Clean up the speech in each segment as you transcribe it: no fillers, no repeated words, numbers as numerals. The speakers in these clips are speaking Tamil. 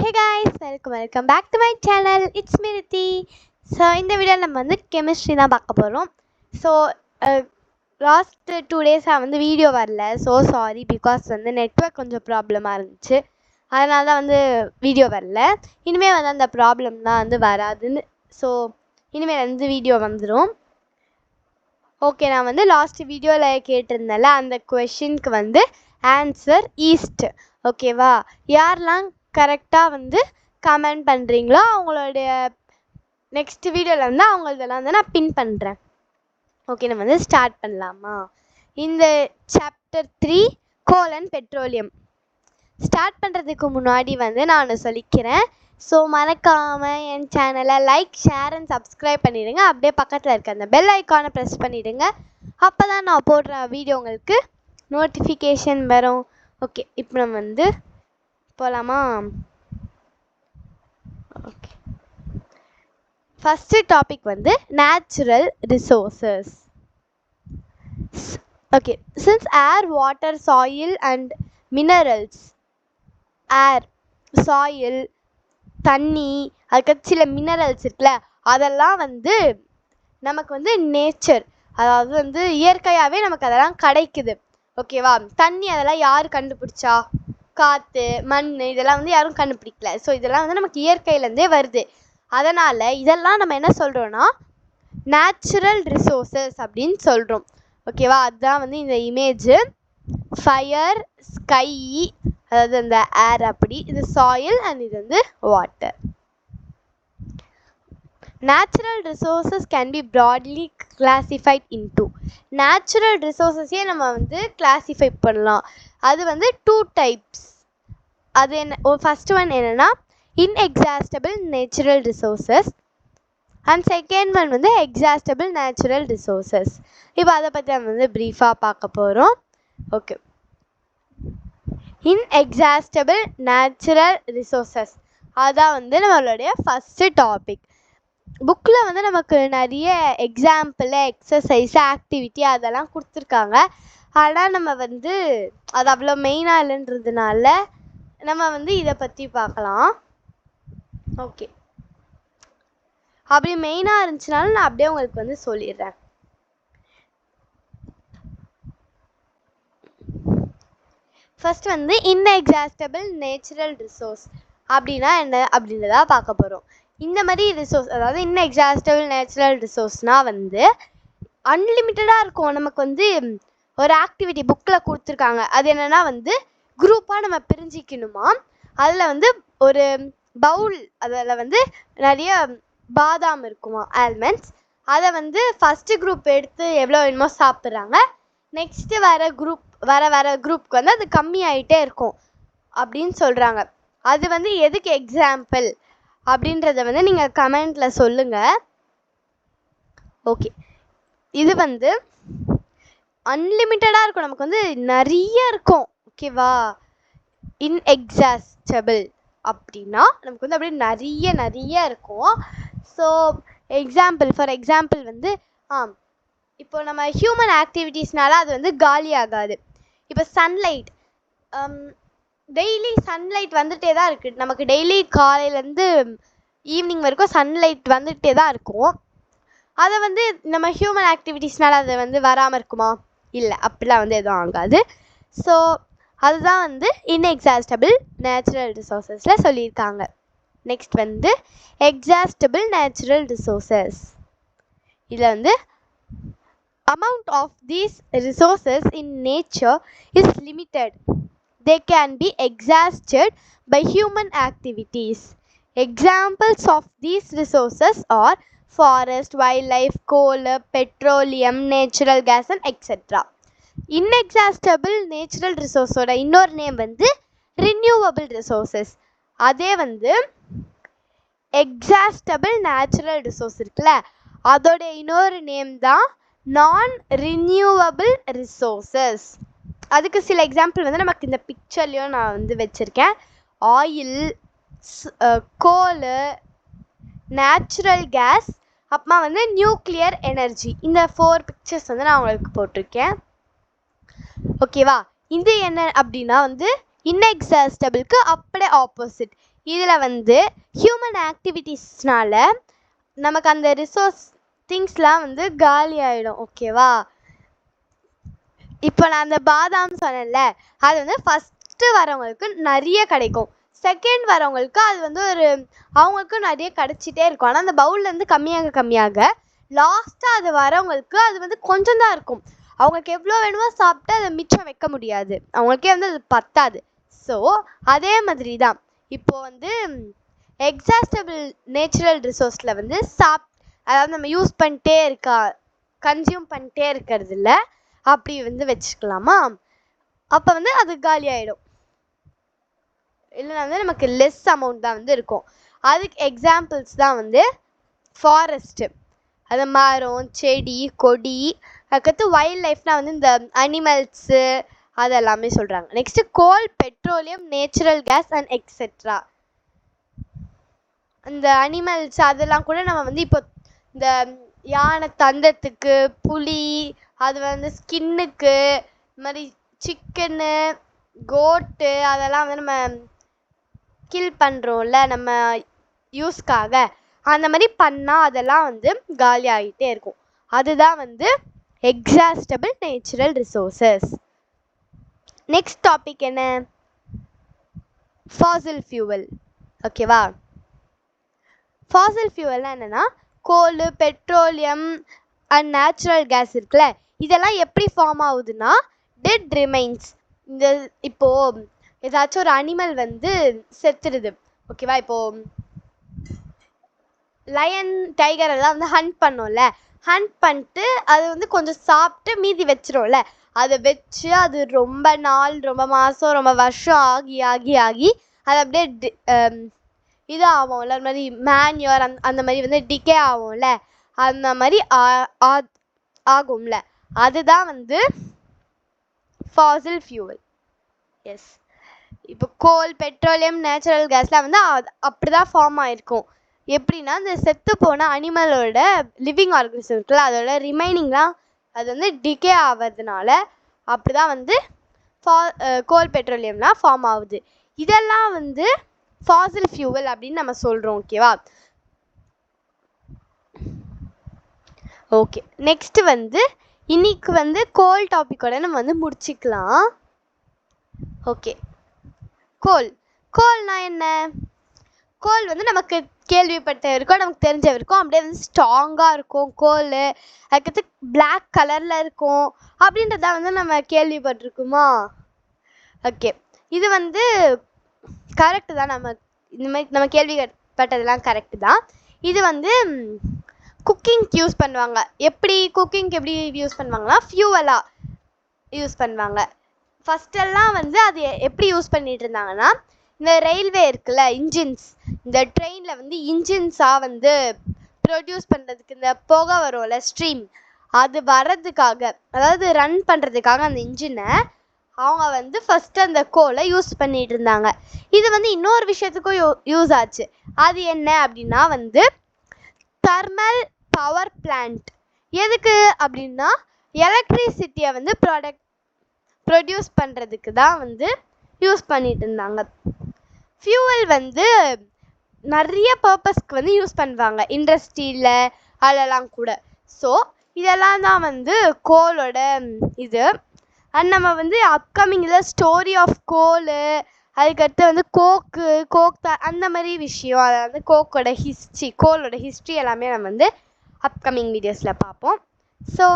Hey guys, welcome back to my channel. It's me Rithi. So இந்த வீடியோவில் நம்ம வந்து கெமிஸ்ட்ரி தான் பார்க்க போகிறோம். ஸோ லாஸ்ட் 2 டேஸாக வந்து வீடியோ வரல. ஸோ சாரி, பிகாஸ் வந்து நெட்ஒர்க் கொஞ்சம் ப்ராப்ளமாக இருந்துச்சு. அதனால தான் வந்து வீடியோ வரல. இனிமேல் வந்து அந்த ப்ராப்ளம்லாம் வந்து வராதுன்னு. ஸோ இனிமேல் வந்து வீடியோ வந்துடும். ஓகே, நான் வந்து லாஸ்ட் வீடியோவில் கேட்டிருந்தேன்ல, அந்த கொஷினுக்கு வந்து ஆன்சர் ஈஸ்ட். ஓகேவா? யாரெல்லாம் கரெக்டாக வந்து கமெண்ட் பண்ணுறீங்களோ அவங்களுடைய நெக்ஸ்ட் வீடியோவில் வந்து அவங்களதெல்லாம் வந்து நான் பின் பண்ணுறேன். ஓகே, நம்ம வந்து ஸ்டார்ட் பண்ணலாமா? இந்த சாப்டர் 3 பெட்ரோலியம் ஸ்டார்ட் பண்ணுறதுக்கு முன்னாடி வந்து நான் சொல்லிக்கிறேன். ஸோ மறக்காமல் என் சேனலை லைக், ஷேர் அண்ட் சப்ஸ்கிரைப் பண்ணிவிடுங்க. அப்படியே பக்கத்தில் இருக்க அந்த பெல் ஐக்கானை ப்ரெஸ் பண்ணிவிடுங்க. அப்போ தான் நான் போடுற வீடியோ உங்களுக்கு நோட்டிஃபிகேஷன் வரும். ஓகே, இப்போ நம்ம வந்து போகலாமா? ஓகே, ஃபஸ்ட்டு டாபிக் வந்து natural resources. Okay, since air, water, soil and minerals, air, soil, தண்ணி, அதுக்கு சில மினரல்ஸ் இருக்குல்ல, அதெல்லாம் வந்து நமக்கு வந்து நேச்சர், அதாவது வந்து இயற்கையாகவே நமக்கு அதெல்லாம் கிடைக்குது. ஓகேவா? தண்ணி அதெல்லாம் யார் கண்டுபிடிச்சா? காற்று, மண், இதெல்லாம் வந்து யாரும் கண்டுபிடிக்கல. ஸோ இதெல்லாம் வந்து நமக்கு இயற்கையிலேருந்தே வருது. அதனால் இதெல்லாம் நம்ம என்ன சொல்கிறோன்னா நேச்சுரல் ரிசோர்ஸஸ் அப்படின்னு சொல்கிறோம். ஓகேவா? அதுதான் வந்து இந்த இமேஜு. ஃபயர், ஸ்கை, அதாவது அந்த ஏர், அப்படி இது சாயில் அண்ட் இது வந்து water. Natural resources can be broadly classified into. Natural ரிசோர்ஸஸே நம்ம வந்து கிளாசிஃபை பண்ணலாம். அது வந்து 2 டைப்ஸ். அது என்ன? ஃபர்ஸ்ட் ஒன் என்னென்னா inexhaustible natural resources and second one வந்து எக்ஸாஸ்டபிள் நேச்சுரல் ரிசோர்ஸஸ். இப்போ அதை பற்றி நம்ம வந்து ப்ரீஃபாக பார்க்க போகிறோம். ஓகே, இன்எக்ஸாஸ்டபிள் நேச்சுரல் ரிசோர்ஸஸ் அதான் வந்து நம்மளுடைய ஃபஸ்ட்டு டாபிக். புக்கில் வந்து நமக்கு நிறைய எக்ஸாம்பிள், எக்ஸசைஸ், ஆக்டிவிட்டி அதெல்லாம் கொடுத்துருக்காங்க. ஆனால் நம்ம வந்து அது அவ்வளோ மெயினாக இல்லைன்றதுனால நம்ம வந்து இதை பற்றி பார்க்கலாம். ஓகே, அப்படி மெயினாக இருந்துச்சுனாலும் நான் அப்படியே உங்களுக்கு வந்து சொல்லிடுறேன். ஃபர்ஸ்ட் வந்து இன்எக்ஸாஸ்டபிள் நேச்சுரல் ரிசோர்ஸ் அப்படின்னா என்ன அப்படின்றதா பார்க்க போகிறோம். இந்த மாதிரி ரிசோர்ஸ், அதாவது இன்எக்ஸாஸ்டபிள் நேச்சுரல் ரிசோர்ஸ்னால் வந்து அன்லிமிட்டடாக இருக்கும். நமக்கு வந்து ஒரு ஆக்டிவிட்டி புக்கில் கொடுத்துருக்காங்க. அது என்னென்னா வந்து குரூப்பாக நம்ம பிரிஞ்சிக்கணுமா. அதில் வந்து ஒரு பவுல், அதில் வந்து நிறைய பாதாம் இருக்குமா, ஆல்மண்ட்ஸ். அதை வந்து ஃபஸ்ட்டு குரூப் எடுத்து எவ்வளோ வேணுமோ சாப்பிட்றாங்க. நெக்ஸ்ட்டு வர குரூப்புக்கு வந்து அது கம்மியாயிட்டே இருக்கும் அப்படின்னு சொல்கிறாங்க. அது வந்து எதுக்கு எக்ஸாம்பிள் அப்படின்றத வந்து நீங்கள் கமெண்டில் சொல்லுங்கள். ஓகே, இது வந்து அன்லிமிட்டடாக இருக்கும், நமக்கு வந்து நிறைய இருக்கும். ஓகேவா? இன்எக்ஸாஸ்டபிள் அப்படின்னா நமக்கு வந்து அப்படியே நிறைய இருக்கும். ஸோ ஃபார் எக்ஸாம்பிள் வந்து இப்போ நம்ம ஹியூமன் ஆக்டிவிட்டீஸ்னால அது வந்து காலி ஆகாது. இப்போ சன்லைட், டெய்லி சன்லைட் வந்துகிட்டே தான் இருக்குது. நமக்கு டெய்லி காலையிலேருந்து ஈவினிங் வரைக்கும் சன்லைட் வந்துகிட்டே தான் இருக்கும். அதை வந்து நம்ம ஹியூமன் ஆக்டிவிட்டீஸ்னால அதை வந்து வராமல் இருக்குமா? இல்லை, அப்படிலாம் வந்து எதுவும் ஆகாது. ஸோ அதுதான் வந்து இன்எக்ஸாஸ்டபிள் நேச்சுரல் ரிசோர்ஸஸில் சொல்லியிருக்காங்க. நெக்ஸ்ட் வந்து எக்ஸாஸ்டபிள் நேச்சுரல் ரிசோர்ஸஸ். இதில் வந்து amount of these resources in nature is limited. They can be exhausted by human activities. Examples of these resources are forest, wildlife, coal, petroleum, natural gas and etc. Inexhaustible natural resource-ஓட இன்னொரு நேம் வந்து renewable resources. அதே வந்து exhaustible natural resource இருக்குல்ல, அதோட இன்னொரு நேம் தான் நான் ரினியூவபிள் ரிசோர்ஸஸ். அதுக்கு சில எக்ஸாம்பிள் வந்து நமக்கு இந்த பிக்சர்லேயும் நான் வந்து வச்சுருக்கேன். ஆயில், கோலு, நேச்சுரல் கேஸ், அப்புறமா வந்து நியூக்ளியர் எனர்ஜி. இந்த 4 பிக்சர்ஸ் வந்து நான் உங்களுக்கு போட்டிருக்கேன். ஓகேவா? இது என்ன அப்படின்னா வந்து இன்எக்ஸாஸ்டபிளுக்கு அப்படியே ஆப்போசிட். இதில் வந்து ஹியூமன் ஆக்டிவிட்டீஸ்னால நமக்கு அந்த ரிசோர்ஸ் திங்ஸ்லாம் வந்து காலி ஆகிடும். ஓகேவா? இப்போ நான் அந்த பாதாம் சொன்னேன்ல, அது வந்து ஃபஸ்ட்டு வரவங்களுக்கு நிறைய கிடைக்கும். செகண்ட் வரவங்களுக்கு அது வந்து அவங்களுக்கு நிறைய கிடைச்சிட்டே இருக்கும். ஆனால் அந்த பவுல்லேருந்து கம்மியாக லாஸ்ட்டாக அது வரவங்களுக்கு அது வந்து கொஞ்சம் தான் இருக்கும். அவங்களுக்கு எவ்வளோ வேணுமோ சாப்பிட்டு அதை மிச்சம் வைக்க முடியாது, அவங்களுக்கே வந்து அது பத்தாது. ஸோ அதே மாதிரி தான் இப்போது வந்து எக்ஸாஸ்டபிள் நேச்சுரல் ரிசோர்ஸில் வந்து அதாவது நம்ம யூஸ் பண்ணிட்டே கன்சியூம் பண்ணிட்டே இருக்கிறது இல்லை, அப்படி வந்து வச்சுக்கலாமா? அப்போ வந்து அது காலி ஆகிடும். இல்லைனா வந்து நமக்கு லெஸ் அமௌண்ட் தான் வந்து இருக்கும். அதுக்கு எக்ஸாம்பிள்ஸ் தான் வந்து ஃபாரஸ்ட்டு, அது மரம், செடி, கொடி, அதுக்கடுத்து வைல்ட் லைஃப்னால் வந்து இந்த அனிமல்ஸு அதெல்லாமே சொல்கிறாங்க. Next goal, petroleum, natural gas and etcetera. இந்த அனிமல்ஸ் அதெல்லாம் கூட நம்ம வந்து இப்போ இந்த யானை தந்தத்துக்கு, புலி அது வந்து ஸ்கின்னுக்கு, இது மாதிரி சிக்கனு, கோட்டு அதெல்லாம் வந்து நம்ம கில் பண்ணுறோம்ல நம்ம யூஸ்க்காக, அந்த மாதிரி பண்ணால் அதெல்லாம் வந்து காலி ஆகிட்டே இருக்கும். அதுதான் வந்து exhaustible natural resources. Next topic என்ன? ஃபாசில் ஃபியூவல். ஓகேவா? ஃபாசில் ஃபியூவல்னால் என்னென்னா கோல், பெட்ரோலியம் அண்ட் நேச்சுரல் கேஸ் இருக்குல்ல, இதெல்லாம் எப்படி ஃபார்ம் ஆகுதுன்னா டெட் ரிமைன்ஸ். இப்போது ஏதாச்சும் ஒரு அனிமல் வந்து செத்துடுது. ஓகேவா? இப்போது லயன், டைகர் எல்லாம் வந்து ஹண்ட் பண்ணோம்ல, ஹண்ட் பண்ணிட்டு அது வந்து கொஞ்சம் சாப்பிட்டு மீதி வச்சிரோம்ல, அதை வச்சு அது ரொம்ப நாள், ரொம்ப மாதம், ரொம்ப வருஷம் ஆகி ஆகி ஆகி அது அப்படியே இது ஆகும்ல, அது மாதிரி மேன்யூர் அந்த மாதிரி வந்து டிகே ஆகும்ல, அந்த மாதிரி ஆகும்ல, அதுதான் வந்து ஃபாசில் ஃபியூவல். எஸ். இப்போ கோல், பெட்ரோலியம், நேச்சுரல் கேஸ்லாம் வந்து அப்படி தான் ஃபார்ம் ஆகிருக்கும். எப்படின்னா இந்த செத்து போன அனிமலோட லிவிங் ஆர்கனிசம் இருக்குல்ல, அதோட ரிமைனிங்லாம் அது வந்து டிகே ஆகிறதுனால அப்படி தான் வந்து கோல், பெட்ரோலியம்லாம் ஃபார்ம் ஆகுது. இதெல்லாம் வந்து ஃபாசில் ஃபியூவல் அப்படின்னு நம்ம சொல்கிறோம். ஓகேவா? ஓகே, நெக்ஸ்ட் வந்து இன்னைக்கு வந்து கோல் டாப்பிக்கோட நம்ம வந்து முடிச்சுக்கலாம். ஓகே, கோல்னா என்ன? கோல் வந்து நமக்கு கேள்விப்பட்ட இருக்கும், நமக்கு தெரிஞ்ச இருக்கும், அப்படியே வந்து ஸ்ட்ராங்காக இருக்கும் கோல், அதுக்கடுத்து பிளாக் கலரில் இருக்கும் அப்படின்றத வந்து நம்ம கேள்விப்பட்டிருக்குமா? ஓகே, இது வந்து கரெக்டு தான். இந்த மாதிரி நம்ம கேள்விப்பட்டதெல்லாம் கரெக்டு தான். இது வந்து குக்கிங்க்கு யூஸ் பண்ணுவாங்க. குக்கிங்க்கு எப்படி யூஸ் பண்ணுவாங்கன்னா ஃபியூவலாக யூஸ் பண்ணுவாங்க. ஃபஸ்ட்டெல்லாம் வந்து அது எப்படி யூஸ் பண்ணிட்டு இருந்தாங்கன்னா, இந்த ரயில்வே இருக்குல்ல, இன்ஜின்ஸ், இந்த ட்ரெயினில் வந்து இன்ஜின்ஸாக வந்து ப்ரொடியூஸ் பண்ணுறதுக்கு இந்த புகை வரும்ல, ஸ்ட்ரீம், அது வர்றதுக்காக, அதாவது ரன் பண்ணுறதுக்காக அந்த இன்ஜினை அவங்க வந்து ஃபஸ்ட்டு அந்த கோலை யூஸ் பண்ணிட்டு இருந்தாங்க. இது வந்து இன்னொரு விஷயத்துக்கும் யூஸ் ஆச்சு. அது என்ன அப்படின்னா வந்து தெர்மல் பவர் பிளான்ட். எதுக்கு அப்படின்னா எலக்ட்ரிசிட்டியை வந்து ப்ரொடியூஸ் பண்ணுறதுக்கு தான் வந்து யூஸ் பண்ணிட்டு இருந்தாங்க. ஃபியூவல் வந்து நிறைய பர்பஸ்க்கு வந்து யூஸ் பண்ணுவாங்க, இண்டஸ்ட்ரியில் அதெல்லாம் கூட. ஸோ இதெல்லாம் தான் வந்து கோலோட இது. அண்ட் நம்ம வந்து அப்கமிங்கில் ஸ்டோரி ஆஃப் கோலு, அதுக்கடுத்து வந்து கோக் அந்த மாதிரி விஷயம், அதை வந்து கோலோட ஹிஸ்ட்ரி எல்லாமே நம்ம வந்து அப்கமிங் வீடியோஸில் பார்ப்போம். ஸோ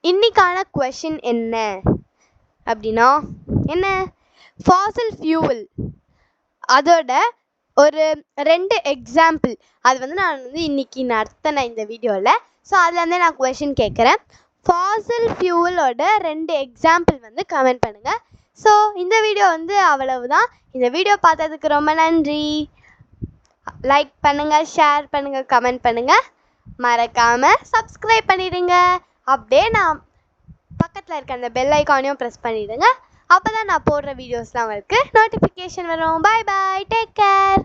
இன்னைக்கான கொஷின் என்ன அப்படின்னா, என்ன? ஃபாசில் ஃபியூவல் அதோட ஒரு 2 எக்ஸாம்பிள் அது வந்து நான் வந்து இன்னைக்கு நடத்தினேன் இந்த வீடியோவில். ஸோ அதுலேருந்தே நான் கொஷின் கேட்குறேன். ஃபாசில் ஃபியூவலோட 2 எக்ஸாம்பிள் வந்து கமெண்ட் பண்ணுங்கள். ஸோ இந்த வீடியோ வந்து அவ்வளவுதான். இந்த வீடியோ பார்த்ததுக்கு ரொம்ப நன்றி. லைக் பண்ணுங்கள், ஷேர் பண்ணுங்கள், கமெண்ட் பண்ணுங்கள், மறக்காமல் சப்ஸ்கிரைப் பண்ணிடுங்க. அப்படியே நான் பக்கத்தில் இருக்க அந்த பெல் ஐக்கானையும் ப்ரெஸ் பண்ணிவிடுங்க. அப்போ தான் நான் போடுற வீடியோஸ்லாம் உங்களுக்கு நோட்டிஃபிகேஷன் வரும். பாய் பாய், டேக் கேர்.